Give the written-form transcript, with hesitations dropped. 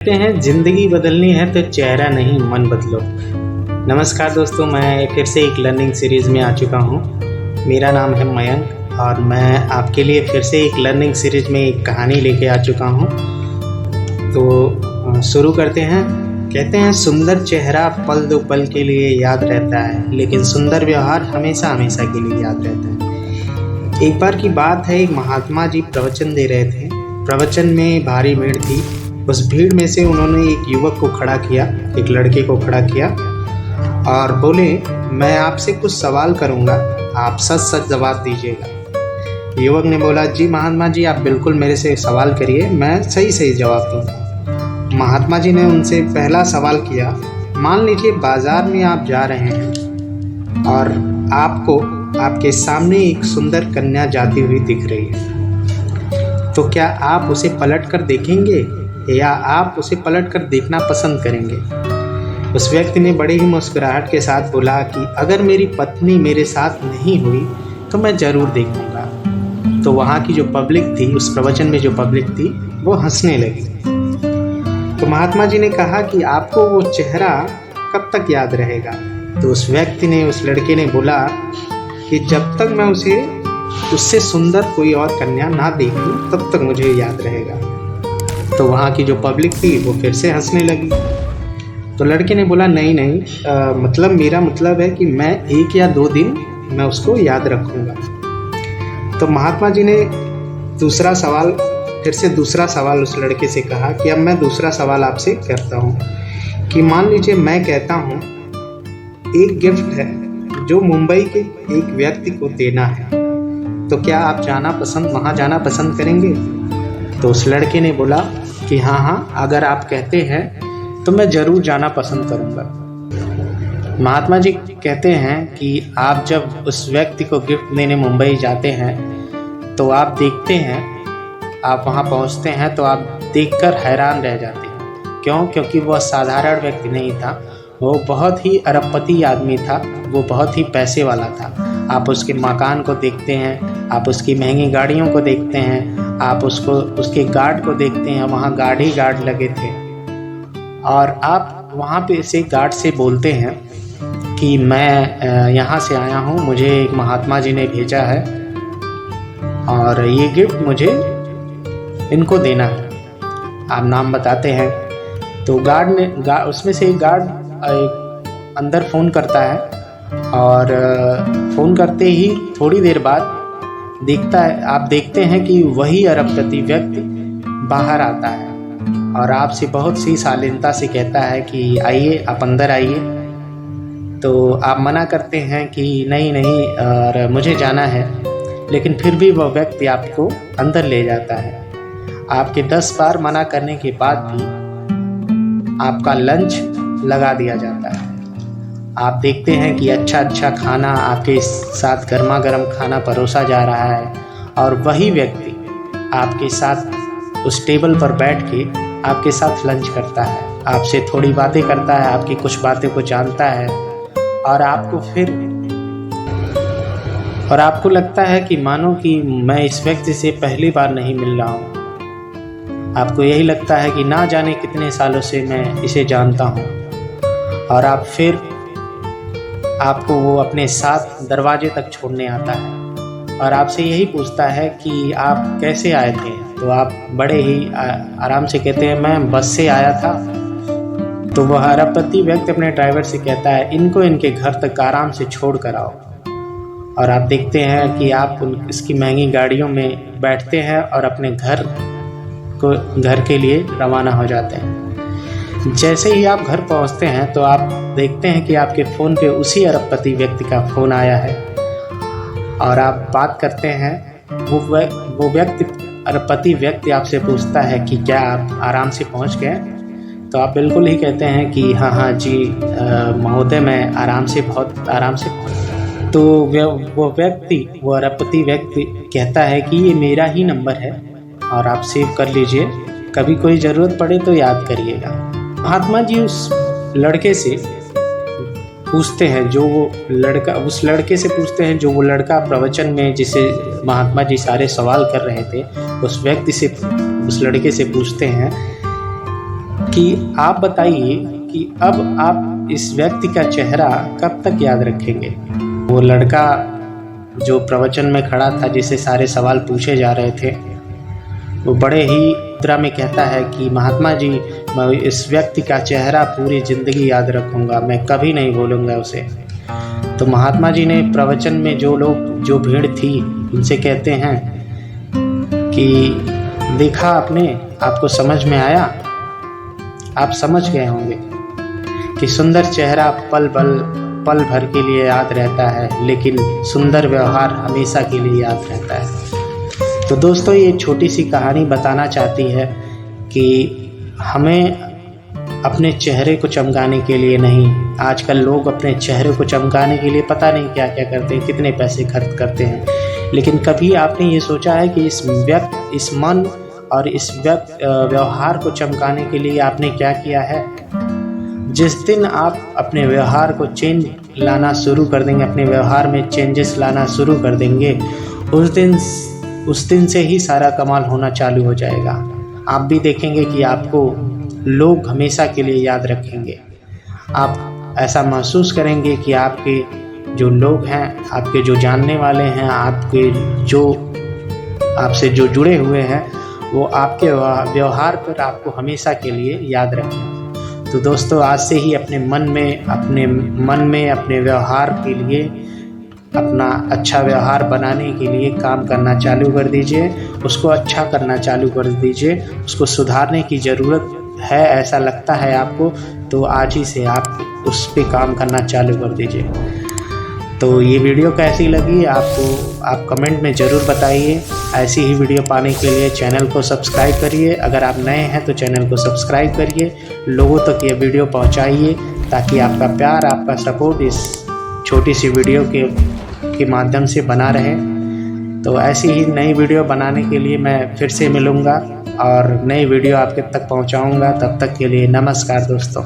कहते हैं जिंदगी बदलनी है तो चेहरा नहीं मन बदलो। नमस्कार दोस्तों, मैं फिर से एक लर्निंग सीरीज़ में आ चुका हूँ। मेरा नाम है मयंक और मैं आपके लिए फिर से एक लर्निंग सीरीज़ में एक कहानी लेके आ चुका हूँ। तो शुरू करते हैं। कहते हैं सुंदर चेहरा पल दो पल के लिए याद रहता है, लेकिन सुंदर व्यवहार हमेशा हमेशा के लिए याद रहता है। एक बार की बात है, एक महात्मा जी प्रवचन दे रहे थे। प्रवचन में भारी भीड़ थी। उस भीड़ में से उन्होंने एक युवक को खड़ा किया, एक लड़के को खड़ा किया और बोले, मैं आपसे कुछ सवाल करूंगा, आप सच सच जवाब दीजिएगा। युवक ने बोला, जी महात्मा जी, आप बिल्कुल मेरे से सवाल करिए, मैं सही सही जवाब दूंगा। महात्मा जी ने उनसे पहला सवाल किया, मान लीजिए बाजार में आप जा रहे हैं और आपको आपके सामने एक सुंदर कन्या जाती हुई दिख रही है, तो क्या आप उसे पलट कर देखेंगे या आप उसे पलट कर देखना पसंद करेंगे? उस व्यक्ति ने बड़े ही मुस्कुराहट के साथ बोला कि अगर मेरी पत्नी मेरे साथ नहीं हुई तो मैं ज़रूर देखूंगा। तो वहाँ की जो पब्लिक थी, उस प्रवचन में जो पब्लिक थी, वो हंसने लगी। तो महात्मा जी ने कहा कि आपको वो चेहरा कब तक याद रहेगा? तो उस व्यक्ति ने, उस लड़के ने बोला कि जब तक मैं उससे सुंदर कोई और कन्या ना देखूं तब तक मुझे याद रहेगा। तो वहाँ की जो पब्लिक थी वो फिर से हंसने लगी। तो लड़के ने बोला, नहीं, मतलब मेरा मतलब है कि मैं 1 या 2 दिन मैं उसको याद रखूँगा। तो महात्मा जी ने फिर से दूसरा सवाल उस लड़के से कहा कि अब मैं दूसरा सवाल आपसे करता हूँ कि मान लीजिए मैं कहता हूँ एक गिफ्ट है जो मुंबई के एक व्यक्ति को देना है, तो क्या आप वहाँ जाना पसंद करेंगे? तो उस लड़के ने बोला कि हाँ, अगर आप कहते हैं तो मैं ज़रूर जाना पसंद करूँगा। महात्मा जी कहते हैं कि आप जब उस व्यक्ति को गिफ्ट देने मुंबई जाते हैं तो आप देखते हैं, आप वहाँ पहुँचते हैं तो आप देखकर हैरान रह जाते हैं। क्यों? क्योंकि वह साधारण व्यक्ति नहीं था, वो बहुत ही अरबपति आदमी था, वो बहुत ही पैसे वाला था। आप उसके मकान को देखते हैं, आप उसकी महंगी गाड़ियों को देखते हैं, आप उसके गार्ड को देखते हैं, वहाँ गार्ड लगे थे। और आप वहाँ पे से गार्ड से बोलते हैं कि मैं यहाँ से आया हूँ, मुझे एक महात्मा जी ने भेजा है और ये गिफ्ट मुझे इनको देना है। आप नाम बताते हैं। तो उसमें से एक गार्ड अंदर फ़ोन करता है और फ़ोन करते ही थोड़ी देर बाद आप देखते हैं कि वही अरबपति व्यक्ति बाहर आता है और आपसे बहुत सी शालीनता से कहता है कि आइए, आप अंदर आइए। तो आप मना करते हैं कि नहीं और मुझे जाना है, लेकिन फिर भी वह व्यक्ति आपको अंदर ले जाता है। आपके 10 बार मना करने के बाद भी आपका लंच लगा दिया जाता है। आप देखते हैं कि अच्छा खाना आपके साथ गर्मा गर्म खाना परोसा जा रहा है और वही व्यक्ति आपके साथ उस टेबल पर बैठ के आपके साथ लंच करता है, आपसे थोड़ी बातें करता है, आपकी कुछ बातें को जानता है और आपको लगता है कि मानो कि मैं इस व्यक्ति से पहली बार नहीं मिल रहा हूँ। आपको यही लगता है कि ना जाने कितने सालों से मैं इसे जानता हूँ। और आपको वो अपने साथ दरवाजे तक छोड़ने आता है और आपसे यही पूछता है कि आप कैसे आए थे? तो आप बड़े ही आराम से कहते हैं, मैं बस से आया था। तो वह अरबपति व्यक्ति अपने ड्राइवर से कहता है, इनको इनके घर तक आराम से छोड़ कर आओ। और आप देखते हैं कि आप इसकी महंगी गाड़ियों में बैठते हैं और अपने घर के लिए रवाना हो जाते हैं। जैसे ही आप घर पहुंचते हैं तो आप देखते हैं कि आपके फ़ोन पे उसी अरबपति व्यक्ति का फ़ोन आया है और आप बात करते हैं। वो अरबपति व्यक्ति आपसे पूछता है कि क्या आप आराम से पहुंच गए? तो आप बिल्कुल ही कहते हैं कि हाँ जी महोदय, मैं बहुत आराम से पहुंच। तो वो अरबपति व्यक्ति कहता है कि ये मेरा ही नंबर है और आप सेव कर लीजिए, कभी कोई ज़रूरत पड़े तो याद करिएगा। महात्मा जी उस लड़के से पूछते हैं, उस लड़के से पूछते हैं जो वो लड़का प्रवचन में जिसे महात्मा जी सारे सवाल कर रहे थे, उस लड़के से पूछते हैं कि आप बताइए कि अब आप इस व्यक्ति का चेहरा कब तक याद रखेंगे। वो लड़का जो प्रवचन में खड़ा था, जिसे सारे सवाल पूछे जा रहे थे, वो बड़े ही मुद्रा में कहता है कि महात्मा जी, मैं इस व्यक्ति का चेहरा पूरी ज़िंदगी याद रखूँगा, मैं कभी नहीं भूलूँगा उसे। तो महात्मा जी ने प्रवचन में जो भीड़ थी उनसे कहते हैं कि देखा आपने, आपको समझ में आया, आप समझ गए होंगे कि सुंदर चेहरा पल भर के लिए याद रहता है, लेकिन सुंदर व्यवहार हमेशा के लिए याद रहता है। तो दोस्तों, ये छोटी सी कहानी बताना चाहती है कि हमें अपने चेहरे को चमकाने के लिए नहीं, आजकल लोग अपने चेहरे को चमकाने के लिए पता नहीं क्या क्या करते हैं, कितने पैसे खर्च करते हैं, लेकिन कभी आपने ये सोचा है कि इस मन और इस व्यवहार को चमकाने के लिए आपने क्या किया है? जिस दिन आप अपने व्यवहार को चेंज लाना शुरू कर देंगे, अपने व्यवहार में चेंजेस लाना शुरू कर देंगे, उस दिन से ही सारा कमाल होना चालू हो जाएगा। आप भी देखेंगे कि आपको लोग हमेशा के लिए याद रखेंगे। आप ऐसा महसूस करेंगे कि आपके जो लोग हैं, आपके जो जानने वाले हैं, आपसे जो जुड़े हुए हैं, वो आपके व्यवहार पर आपको हमेशा के लिए याद रखें। तो दोस्तों, आज से ही अपने मन में अपने व्यवहार के लिए, अपना अच्छा व्यवहार बनाने के लिए काम करना चालू कर दीजिए। उसको अच्छा करना चालू कर दीजिए। उसको सुधारने की ज़रूरत है, ऐसा लगता है आपको, तो आज ही से आप उस पे काम करना चालू कर दीजिए। तो ये वीडियो कैसी लगी आपको, आप कमेंट में ज़रूर बताइए। ऐसी ही वीडियो पाने के लिए चैनल को सब्सक्राइब करिए। अगर आप नए हैं तो चैनल को सब्सक्राइब करिए, लोगों तक ये वीडियो पहुंचाइए, ताकि आपका प्यार, आपका सपोर्ट इस छोटी सी वीडियो के माध्यम से बना रहे। तो ऐसी ही नई वीडियो बनाने के लिए मैं फिर से मिलूँगा और नई वीडियो आपके तक पहुँचाऊँगा। तब तक के लिए नमस्कार दोस्तों।